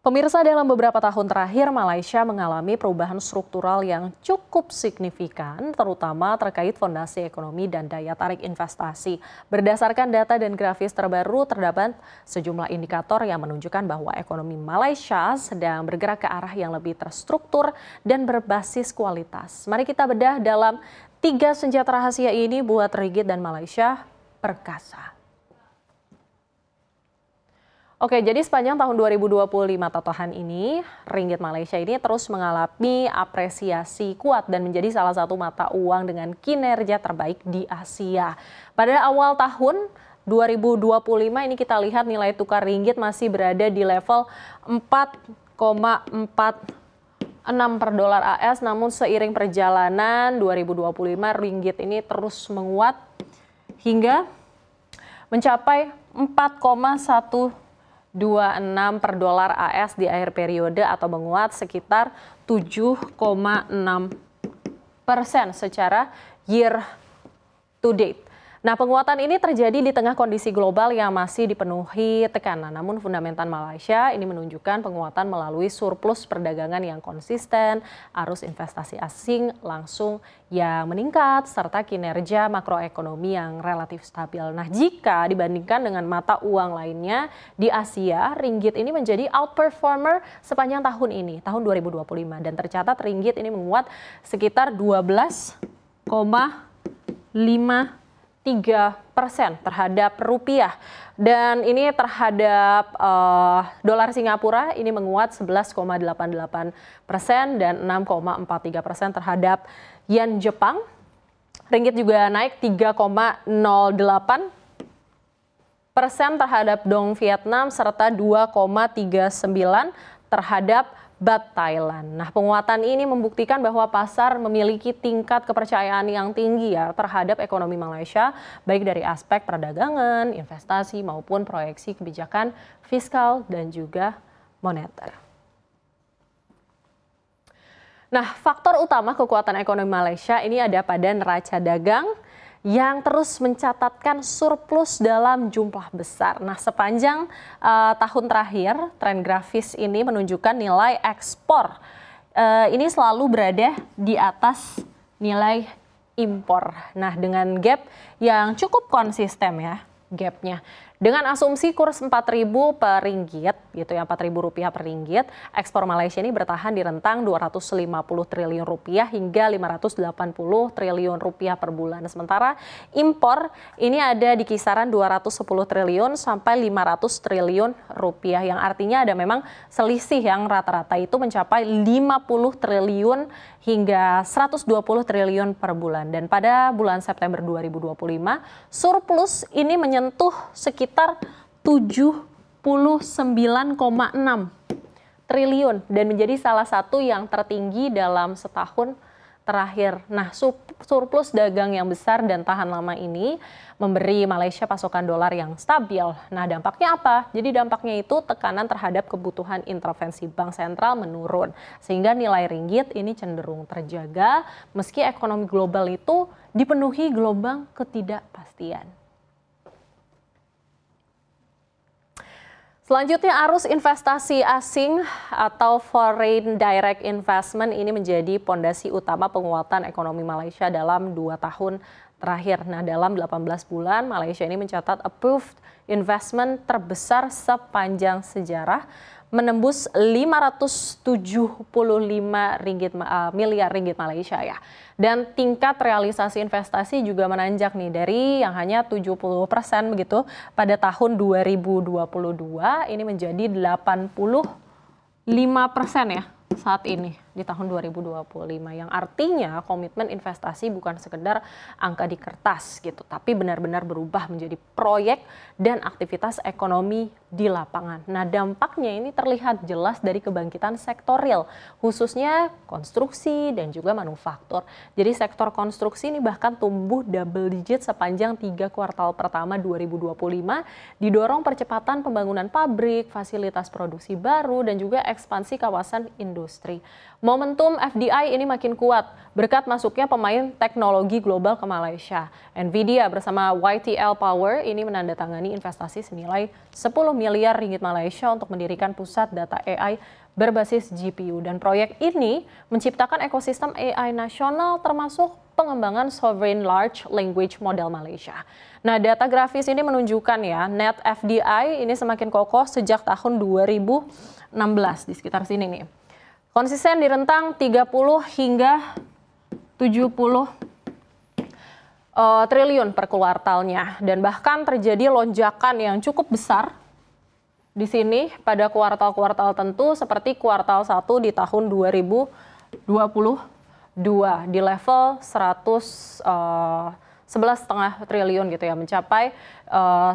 Pemirsa, dalam beberapa tahun terakhir, Malaysia mengalami perubahan struktural yang cukup signifikan, terutama terkait fondasi ekonomi dan daya tarik investasi. Berdasarkan data dan grafis terbaru, terdapat sejumlah indikator yang menunjukkan bahwa ekonomi Malaysia sedang bergerak ke arah yang lebih terstruktur dan berbasis kualitas. Mari kita bedah dalam 3 senjata rahasia ini buat ringgit dan Malaysia perkasa. Oke, jadi sepanjang tahun 2025 totohan ini, ringgit Malaysia ini terus mengalami apresiasi kuat dan menjadi salah satu mata uang dengan kinerja terbaik di Asia. Pada awal tahun 2025 ini kita lihat nilai tukar ringgit masih berada di level 4,46 per dolar AS, namun seiring perjalanan 2025 ringgit ini terus menguat hingga mencapai 4,126 per dolar AS di akhir periode atau menguat sekitar 7,6% secara year to date. Nah, penguatan ini terjadi di tengah kondisi global yang masih dipenuhi tekanan. Namun fundamental Malaysia ini menunjukkan penguatan melalui surplus perdagangan yang konsisten, arus investasi asing langsung yang meningkat, serta kinerja makroekonomi yang relatif stabil. Nah, jika dibandingkan dengan mata uang lainnya di Asia, ringgit ini menjadi outperformer sepanjang tahun ini, tahun 2025. Dan tercatat ringgit ini menguat sekitar 12,53% terhadap rupiah, dan ini terhadap dolar Singapura ini menguat 11,88% dan 6,43% terhadap yen Jepang. Ringgit juga naik 3,08% terhadap dong Vietnam serta 2,39% terhadap Baht Thailand. Nah, penguatan ini membuktikan bahwa pasar memiliki tingkat kepercayaan yang tinggi ya terhadap ekonomi Malaysia, baik dari aspek perdagangan, investasi maupun proyeksi kebijakan fiskal dan juga moneter. Nah, faktor utama kekuatan ekonomi Malaysia ini ada pada neraca dagang yang terus mencatatkan surplus dalam jumlah besar. Nah, sepanjang tahun terakhir, tren grafis ini menunjukkan nilai ekspor ini selalu berada di atas nilai impor. Nah, dengan gap yang cukup konsisten ya, gapnya. Dengan asumsi kurs 4.000 per ringgit, gitu ya, 4.000 rupiah per ringgit, ekspor Malaysia ini bertahan di rentang 250 triliun rupiah hingga 580 triliun rupiah per bulan. Sementara impor ini ada di kisaran 210 triliun sampai 500 triliun rupiah, yang artinya ada memang selisih yang rata-rata itu mencapai 50 triliun hingga 120 triliun per bulan. Dan pada bulan September 2025, surplus ini menyentuh sekitar 79,6 triliun dan menjadi salah satu yang tertinggi dalam setahun terakhir. Nah, surplus dagang yang besar dan tahan lama ini memberi Malaysia pasokan dolar yang stabil. Nah, dampaknya apa? Jadi dampaknya itu tekanan terhadap kebutuhan intervensi bank sentral menurun, sehingga nilai ringgit ini cenderung terjaga meski ekonomi global itu dipenuhi gelombang ketidakpastian. Selanjutnya, arus investasi asing atau foreign direct investment ini menjadi pondasi utama penguatan ekonomi Malaysia dalam 2 tahun terakhir. Nah, dalam 18 bulan, Malaysia ini mencatat approved investment terbesar sepanjang sejarah, menembus 575 miliar ringgit Malaysia ya. Dan tingkat realisasi investasi juga menanjak nih dari yang hanya 70% begitu pada tahun 2022 ini menjadi 85% ya saat ini di tahun 2025, yang artinya komitmen investasi bukan sekedar angka di kertas gitu, tapi benar-benar berubah menjadi proyek dan aktivitas ekonomi di lapangan. Nah, dampaknya ini terlihat jelas dari kebangkitan sektor real, khususnya konstruksi dan juga manufaktur. Jadi sektor konstruksi ini bahkan tumbuh double digit sepanjang 3 kuartal pertama 2025, didorong percepatan pembangunan pabrik, fasilitas produksi baru, dan juga ekspansi kawasan industri. Momentum FDI ini makin kuat berkat masuknya pemain teknologi global ke Malaysia. Nvidia bersama YTL Power ini menandatangani investasi senilai 10 miliar ringgit Malaysia untuk mendirikan pusat data AI berbasis GPU. Dan proyek ini menciptakan ekosistem AI nasional termasuk pengembangan Sovereign Large Language Model Malaysia. Nah, data grafis ini menunjukkan ya, net FDI ini semakin kokoh sejak tahun 2016 di sekitar sini nih. Konsisten di rentang 30 hingga 70 triliun per kuartalnya. Dan bahkan terjadi lonjakan yang cukup besar di sini pada kuartal-kuartal tentu seperti kuartal 1 di tahun 2022 di level 11,5 triliun gitu ya, mencapai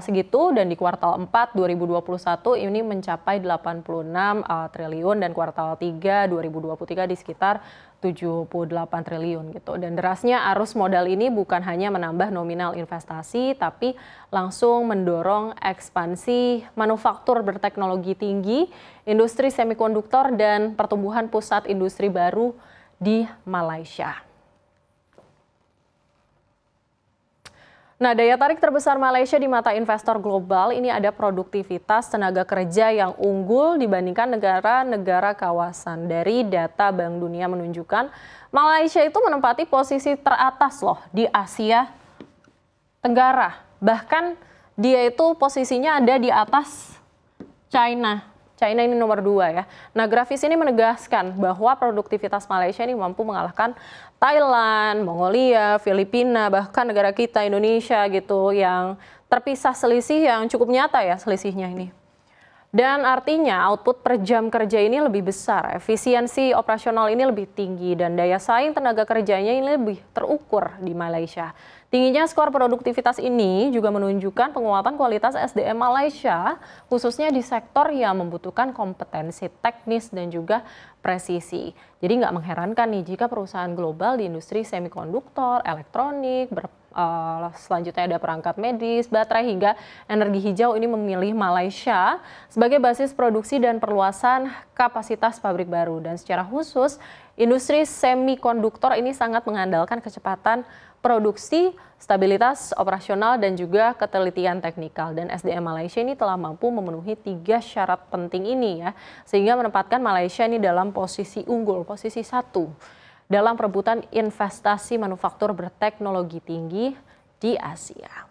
segitu, dan di kuartal 4 2021 ini mencapai 86 triliun dan kuartal 3 2023 di sekitar 78 triliun gitu. Dan derasnya arus modal ini bukan hanya menambah nominal investasi tapi langsung mendorong ekspansi manufaktur berteknologi tinggi, industri semikonduktor dan pertumbuhan pusat industri baru di Malaysia. Nah, daya tarik terbesar Malaysia di mata investor global ini ada produktivitas tenaga kerja yang unggul dibandingkan negara-negara kawasan. Dari data Bank Dunia menunjukkan Malaysia itu menempati posisi teratas loh di Asia Tenggara. Bahkan dia itu posisinya ada di atas China. China ini nomor 2 ya. Nah, grafis ini menegaskan bahwa produktivitas Malaysia ini mampu mengalahkan Thailand, Mongolia, Filipina, bahkan negara kita Indonesia gitu yang terpisah selisih yang cukup nyata ya selisihnya ini. Dan artinya output per jam kerja ini lebih besar, efisiensi operasional ini lebih tinggi, dan daya saing tenaga kerjanya ini lebih terukur di Malaysia. Tingginya skor produktivitas ini juga menunjukkan penguatan kualitas SDM Malaysia, khususnya di sektor yang membutuhkan kompetensi teknis dan juga presisi. Jadi nggak mengherankan nih jika perusahaan global di industri semikonduktor, elektronik, selanjutnya ada perangkat medis, baterai hingga energi hijau ini memilih Malaysia sebagai basis produksi dan perluasan kapasitas pabrik baru. Dan secara khusus, industri semikonduktor ini sangat mengandalkan kecepatan produksi, stabilitas operasional, dan juga ketelitian teknikal. Dan SDM Malaysia ini telah mampu memenuhi 3 syarat penting ini ya, sehingga menempatkan Malaysia ini dalam posisi unggul, posisi 1 dalam perebutan investasi manufaktur berteknologi tinggi di Asia.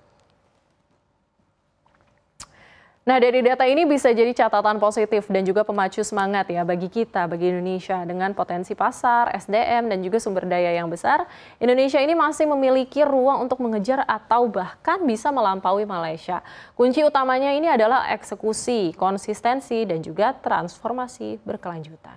Nah, dari data ini bisa jadi catatan positif dan juga pemacu semangat ya bagi kita, bagi Indonesia. Dengan potensi pasar, SDM, dan juga sumber daya yang besar, Indonesia ini masih memiliki ruang untuk mengejar atau bahkan bisa melampaui Malaysia. Kunci utamanya ini adalah eksekusi, konsistensi, dan juga transformasi berkelanjutan.